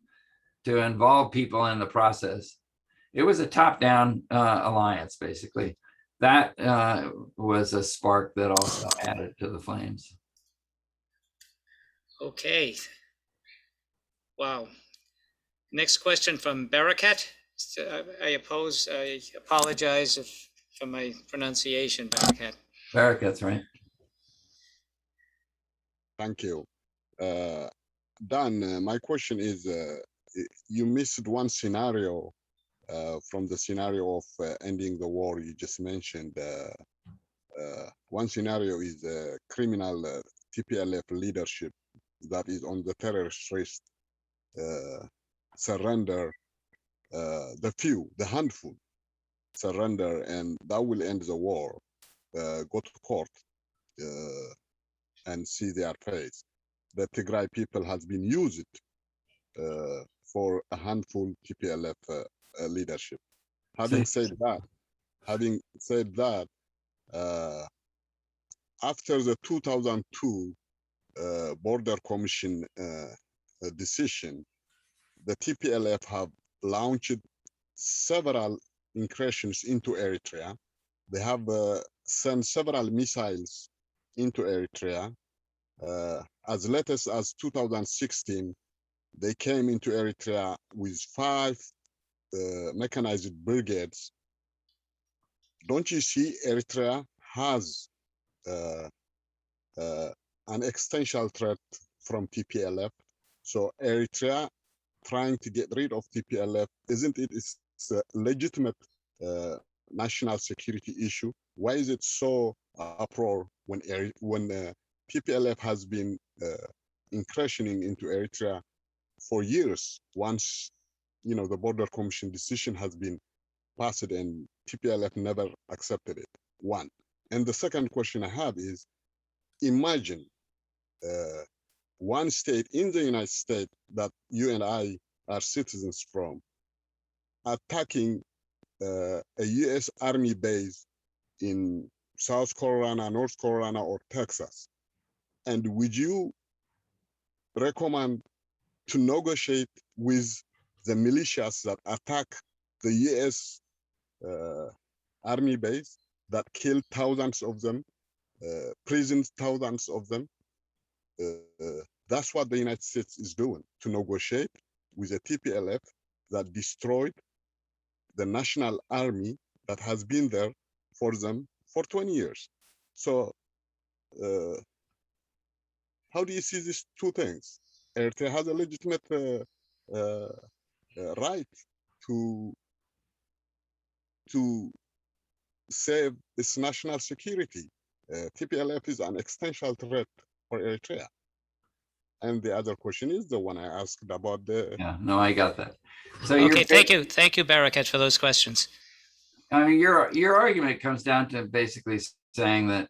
to involve people in the process. It was a top-down alliance, basically. That was a spark that also added to the flames. Okay. Wow. Next question from Barakat. I apologize for my pronunciation, Barakat. Barakat's right. Thank you. Dan, my question is, you missed one scenario from the scenario of ending the war you just mentioned. One scenario is criminal TPLF leadership that is on the terrorist list surrender, the handful surrender, and that will end the war. Go to court and see their face. The Tigray people has been used for a handful TPLF leadership. Having said that, after the 2002 Border Commission decision, the TPLF have launched several incursions into Eritrea. They have sent several missiles into Eritrea. As late as 2016, they came into Eritrea with 5 mechanized brigades. Don't you see Eritrea has an existential threat from TPLF? So Eritrea trying to get rid of TPLF, isn't it? It's a legitimate national security issue. Why is it so uproar when TPLF has been incursioning into Eritrea for years? Once the Border Commission decision has been passed and TPLF never accepted it. One. And the second question I have is, imagine one state in the United States that you and I are citizens from attacking a US Army base in South Carolina, North Carolina, or Texas. And would you recommend to negotiate with the militias that attack the US Army base, that killed thousands of them, prisoned thousands of them? That's what the United States is doing, to negotiate with a TPLF that destroyed the national army that has been there for them for 20 years. So how do you see these two things? Eritrea has a legitimate right to save its national security. TPLF is an existential threat for Eritrea. And the other question is the one I asked about the... Yeah, no, I got that. So Okay, thank you, Barakat, for those questions. I mean, your argument comes down to basically saying that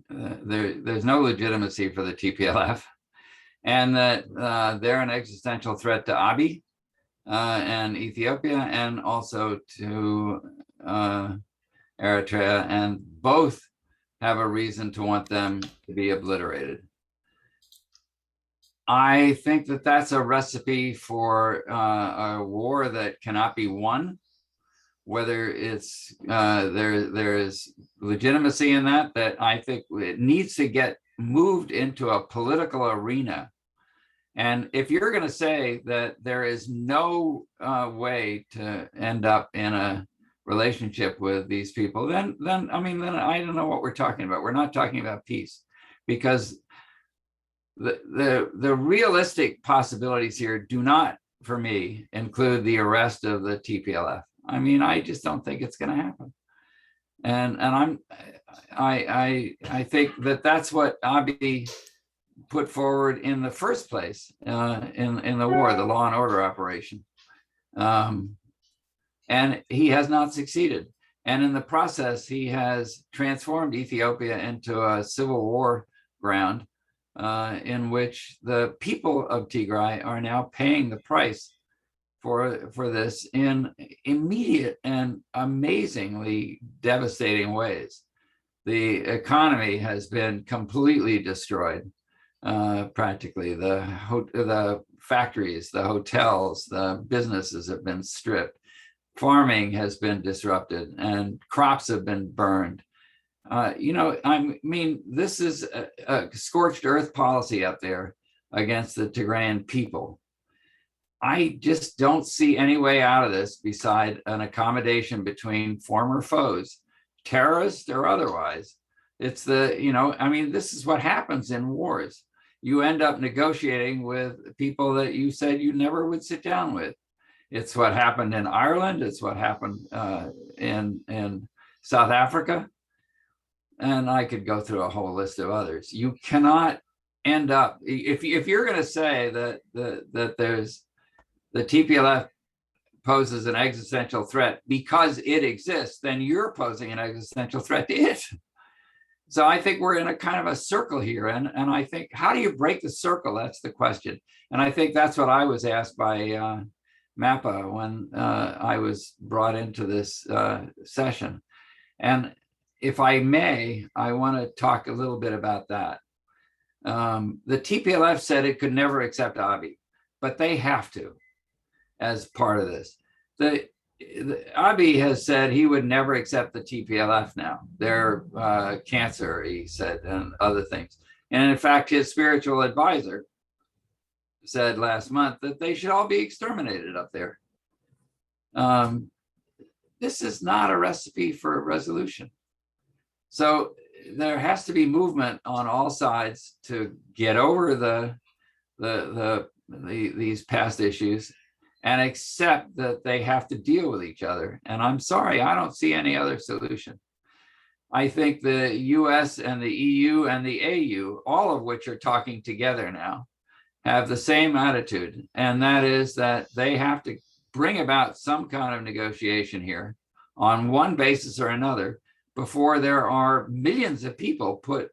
there's no legitimacy for the TPLF, and that they're an existential threat to Abiy and Ethiopia, and also to Eritrea, and both have a reason to want them to be obliterated. I think that that's a recipe for a war that cannot be won. Whether it's there is legitimacy in that I think it needs to get moved into a political arena. And if you're going to say that there is no way to end up in a relationship with these people, then I don't know what we're talking about. We're not talking about peace, because the realistic possibilities here do not, for me, include the arrest of the TPLF. I mean, I just don't think it's going to happen. And I think that that's what Abiy put forward in the first place in the war, the law and order operation. And he has not succeeded. And in the process, he has transformed Ethiopia into a civil war ground in which the people of Tigray are now paying the price for this in immediate and amazingly devastating ways. The economy has been completely destroyed, practically. The factories, the hotels, the businesses have been stripped. Farming has been disrupted and crops have been burned. I mean, this is a scorched earth policy up there against the Tigrayan people. I just don't see any way out of this beside an accommodation between former foes, terrorists or otherwise. It's I mean, this is what happens in wars. You end up negotiating with people that you said you never would sit down with. It's what happened in Ireland. It's what happened in South Africa. And I could go through a whole list of others. You cannot end up, if you're going to say that there's the TPLF poses an existential threat because it exists, then you're posing an existential threat to it. So I think we're in a kind of a circle here. And I think, how do you break the circle? That's the question. And I think that's what I was asked by MAPA when I was brought into this session. And if I may, I want to talk a little bit about that. The TPLF said it could never accept Abiy, but they have to as part of this. Abiy has said he would never accept the TPLF now. They're cancer, he said, and other things. And in fact, his spiritual advisor said last month that they should all be exterminated up there. This is not a recipe for a resolution. So there has to be movement on all sides to get over these past issues and accept that they have to deal with each other. And I'm sorry, I don't see any other solution. I think the US and the EU and the AU, all of which are talking together now, have the same attitude. And that is that they have to bring about some kind of negotiation here on one basis or another before there are millions of people put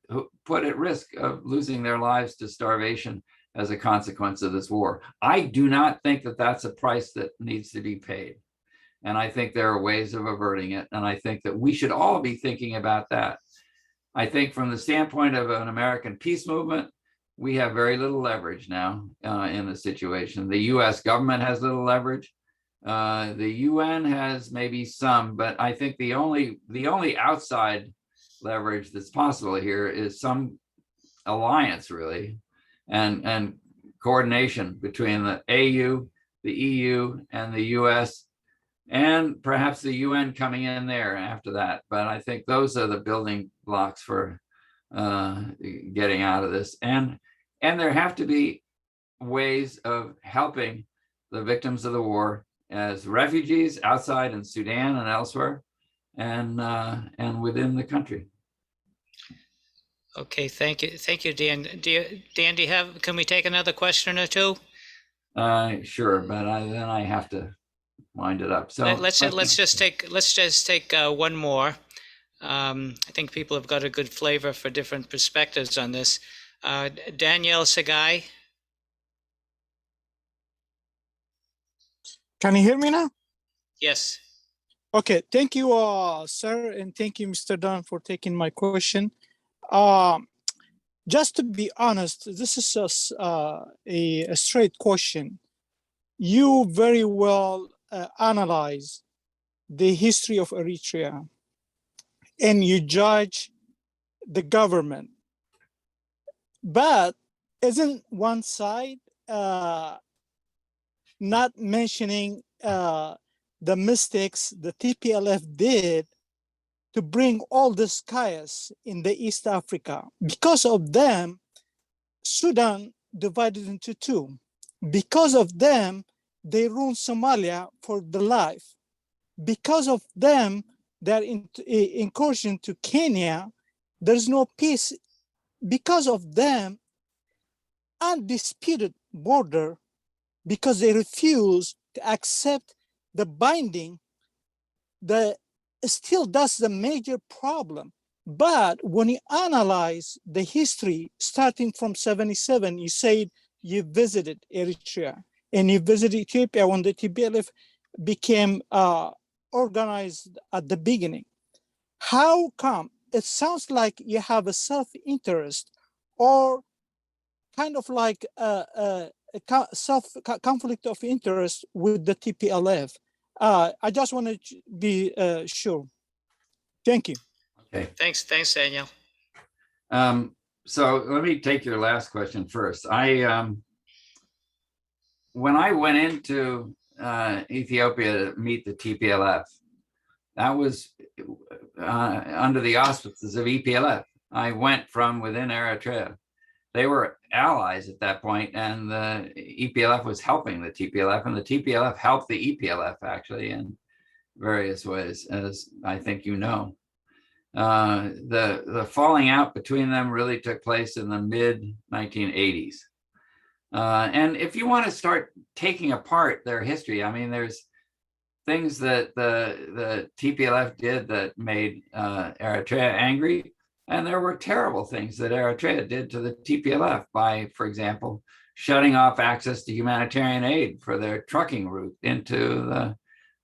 at risk of losing their lives to starvation as a consequence of this war. I do not think that that's a price that needs to be paid. And I think there are ways of averting it. And I think that we should all be thinking about that. I think from the standpoint of an American peace movement, we have very little leverage now in the situation. The US government has little leverage. The UN has maybe some, but I think the only outside leverage that's possible here is some alliance, really, and coordination between the AU, the EU, and the US, and perhaps the UN coming in there after that. But I think those are the building blocks for getting out of this. And there have to be ways of helping the victims of the war as refugees outside in Sudan and elsewhere, and within the country. Okay, thank you, Dan. Dan, can we take another question or two? Sure, but then I have to wind it up. So let's just take one more. I think people have got a good flavor for different perspectives on this. Danielle Sagai. Can you hear me now? Yes. Okay, thank you, sir, and thank you, Mr. Dan, for taking my question. Just to be honest, this is a straight question. You very well analyze the history of Eritrea, and you judge the government. But isn't one side not mentioning the mistakes the TPLF did to bring all this chaos in the East Africa? Because of them, Sudan divided into two. Because of them, they ruined Somalia for the life. Because of them, their incursion to Kenya, there's no peace because of them undisputed border, because they refuse to accept the binding. Still, that's the major problem. But when you analyze the history starting from 77, you said you visited Eritrea and you visited Ethiopia when the TPLF became organized at the beginning. How come? It sounds like you have a self-interest or kind of like a conflict of interest with the TPLF. I just want to be sure. Thank you. Okay. Thanks, Daniel. So let me take your last question first. When I went into Ethiopia to meet the TPLF, that was under the auspices of EPLF. I went from within Eritrea. They were allies at that point, and the EPLF was helping the TPLF, and the TPLF helped the EPLF actually in various ways, as I think you know. The falling out between them really took place in the mid-1980s. And if you want to start taking apart their history, I mean, there's things that the TPLF did that made Eritrea angry. And there were terrible things that Eritrea did to the TPLF by, for example, shutting off access to humanitarian aid for their trucking route into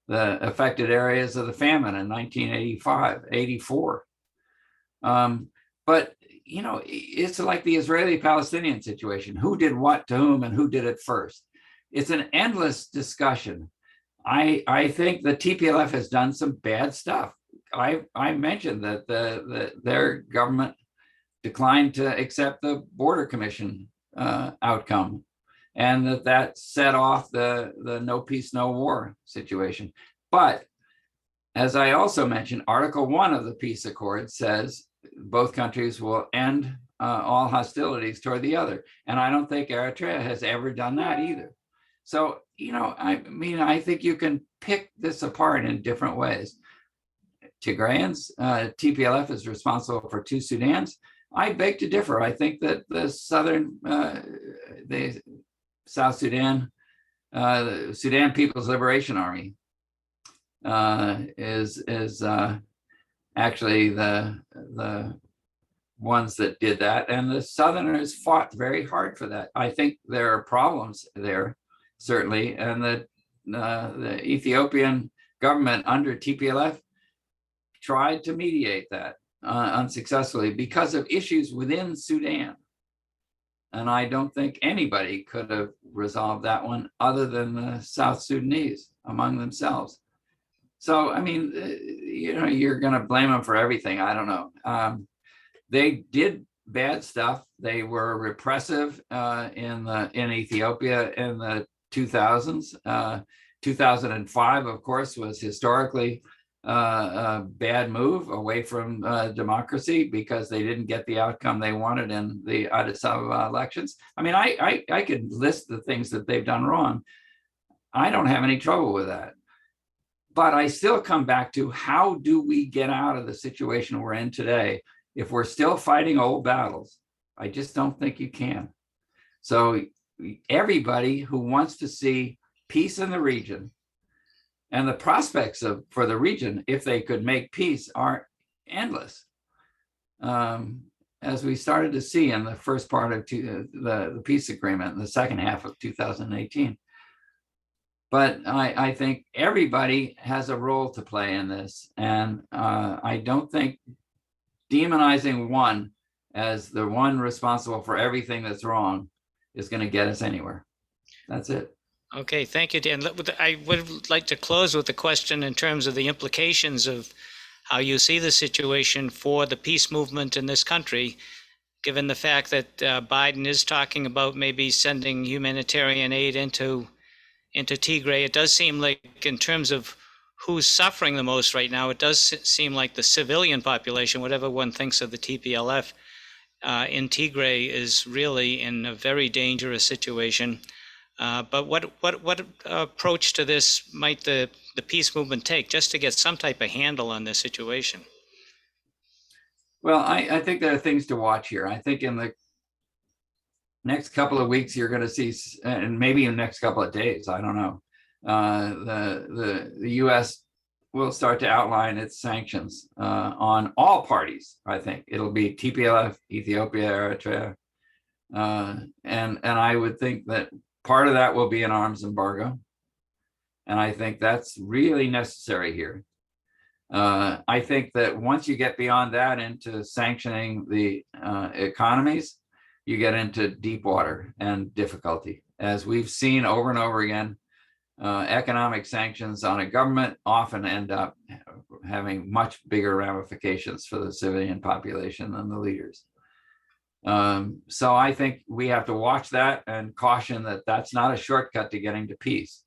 the affected areas of the famine in 1984. But, you know, it's like the Israeli-Palestinian situation. Who did what to whom and who did it first? It's an endless discussion. I think the TPLF has done some bad stuff. I mentioned that their government declined to accept the border commission outcome, and that set off the no peace, no war situation. But as I also mentioned, Article 1 of the peace accord says both countries will end all hostilities toward the other. And I don't think Eritrea has ever done that either. So, you know, I mean, I think you can pick this apart in different ways. Tigrayans, TPLF is responsible for 2 Sudans. I beg to differ. I think that the South Sudan, the Sudan People's Liberation Army is actually the ones that did that. And the Southerners fought very hard for that. I think there are problems there, certainly. And the Ethiopian government under TPLF tried to mediate that unsuccessfully because of issues within Sudan. And I don't think anybody could have resolved that one other than the South Sudanese among themselves. So, I mean, you know, you're going to blame them for everything. I don't know. They did bad stuff. They were repressive in Ethiopia in the 2000s. 2005, of course, was historically a bad move away from democracy because they didn't get the outcome they wanted in the Addis Ababa elections. I mean, I could list the things that they've done wrong. I don't have any trouble with that. But I still come back to, how do we get out of the situation we're in today if we're still fighting old battles? I just don't think you can. So everybody who wants to see peace in the region, and the prospects for the region, if they could make peace, are endless. As we started to see in the first part of the peace agreement in the second half of 2018. But I think everybody has a role to play in this. And I don't think demonizing one as the one responsible for everything that's wrong is going to get us anywhere. That's it. Okay, thank you, Dan. I would like to close with a question in terms of the implications of how you see the situation for the peace movement in this country, given the fact that Biden is talking about maybe sending humanitarian aid into Tigray. It does seem like, in terms of who's suffering the most right now, it does seem like the civilian population, whatever one thinks of the TPLF, in Tigray is really in a very dangerous situation. But what approach to this might the the peace movement take just to get some type of handle on this situation? Well, I think there are things to watch here. I think in the next couple of weeks, you're going to see, and maybe in the next couple of days, I don't know, the U.S. will start to outline its sanctions on all parties. I think it'll be TPLF, Ethiopia, Eritrea, and I would think that part of that will be an arms embargo, and I think that's really necessary here. I think that once you get beyond that into sanctioning the economies, you get into deep water and difficulty. As we've seen over and over again, economic sanctions on a government often end up having much bigger ramifications for the civilian population than the leaders. So I think we have to watch that and caution that that's not a shortcut to getting to peace.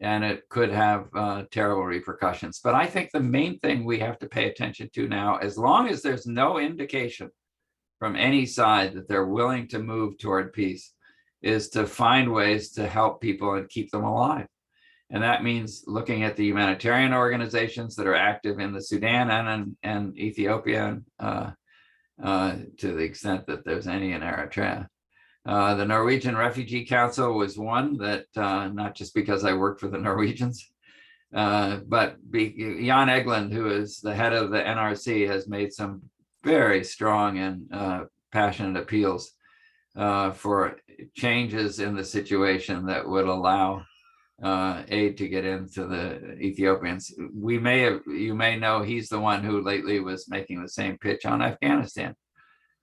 And it could have terrible repercussions. But I think the main thing we have to pay attention to now, as long as there's no indication from any side that they're willing to move toward peace, is to find ways to help people and keep them alive. And that means looking at the humanitarian organizations that are active in the Sudan and Ethiopia, to the extent that there's any in Eritrea. The Norwegian Refugee Council was one that, not just because I worked for the Norwegians, but Jan Egeland, who is the head of the NRC, has made some very strong and passionate appeals for changes in the situation that would allow aid to get into the Ethiopians. You may know he's the one who lately was making the same pitch on Afghanistan,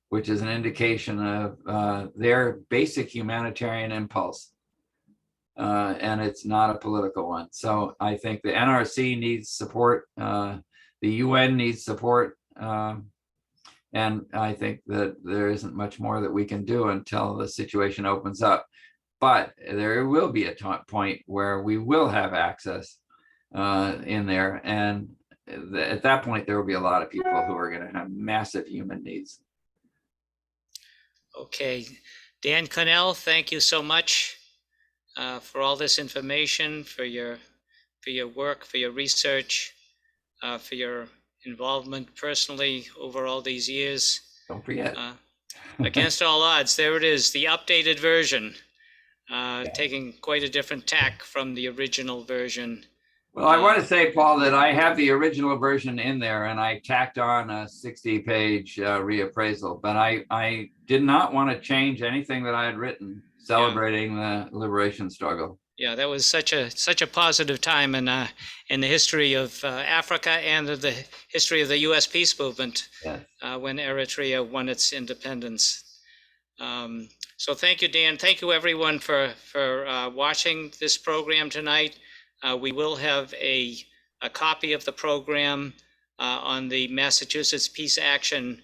which is an indication of their basic humanitarian impulse. And it's not a political one. So I think the NRC needs support, the UN needs support, and I think that there isn't much more that we can do until the situation opens up. But there will be a point where we will have access in there. And at that point, there will be a lot of people who are going to have massive human needs. Okay, Dan Connell, thank you so much for all this information, for your work, for your research, for your involvement personally over all these years. Don't forget. Against all odds, there it is, the updated version, taking quite a different tack from the original version. Well, I want to say, Paul, that I have the original version in there and I tacked on a 60-page reappraisal, but I did not want to change anything that I had written celebrating the liberation struggle. Yeah, that was such a positive time in the history of Africa and of the history of the U.S. peace movement. Yes. When Eritrea won its independence. So thank you, Dan. Thank you, everyone, for watching this program tonight. We will have a copy of the program on the Massachusetts Peace Action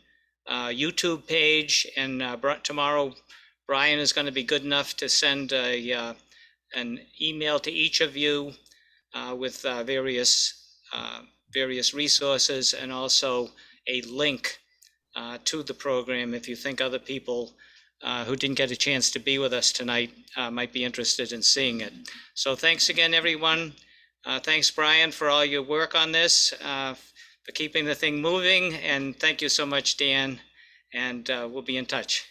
YouTube page, and tomorrow Brian is going to be good enough to send an email to each of you with various resources, and also a link to the program if you think other people who didn't get a chance to be with us tonight might be interested in seeing it. So thanks again, everyone. Thanks, Brian, for all your work on this, for keeping the thing moving, and thank you so much, Dan, and we'll be in touch.